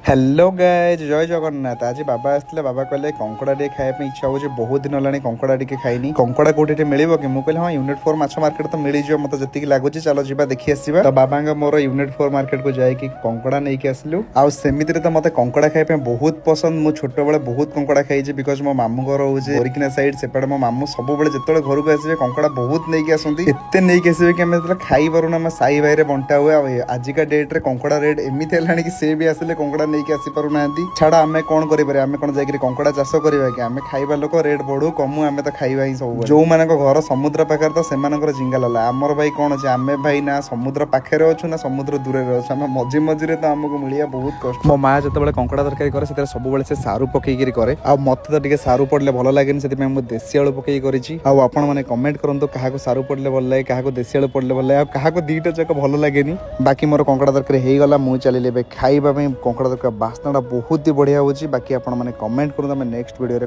Hello guys जय जगन्नाथ। आज बाबा आसते बाबा कहले कंकड़ा टे खाया इच्छा हो बहुत दिन है कंकड़ा टे खाइनी। कंकड़ा कौटे मिले कि मुझे कहले हाँ यूनिट 4 माछ मार्केट तो मिल जाए मत जी लगुच चलो जी देखी आसवा। तो बाबा मोर यूनिट 4 मार्केट को जाकि कंकड़ा नहीं आसलु। आमती तो मत कंकड़ा खाया बहुत पसंद। मुझे छोट बेले बहुत कंकड़ा खाई बिकज मो मामू घर हूँ बोरिकिना साइड सेपटे मो मामू सब जो घर को आसवे कंकड़ा बहुत नहीं आसती एत नहीं आसवे कि खाई पारूना आम साई भाई बंटा हुए। आजिका डेट्रे कंकड़ा रेट एमती है कि सी भी आसिले कंकड़ा नहीं आसी पारुना छाड़ा आम कौन करें आम कौन जाकर कंकड़ा चाष करवा कि आम खाଇବା लोक रेट बढ़ू कमु आम तो खाइबा ही सब जो मान घर समुद्र पाखे तो से जिंगा लाला आमर भाई कौन अच्छे आम भाई ना समुद्र पाखे अच्छु ना समुद्र दूर अच्छे आम मझी मझीरे तो आमको मिलिया बहुत कष्ट। मो माँ जो कंकड़ा तरकारी करे से सब से सारू पकईकि करे आ मत तो टे सारू पड़े भल लगे से देशी आलू पकई कर कमेंट करूँ क्या सारू पड़े भल लगे क्या देशी आलू पड़े भल लगे क्या दीटा जाक भल लगे। बाकी मोर कंकड़ा तरकारी हो गला मुझे चलिए खाइबा कंकड़ा तरकारी बास्ना बहुत ही बढ़िया होची। बाकी आपण माने कमेंट करूँ नेक्स्ट वीडियो।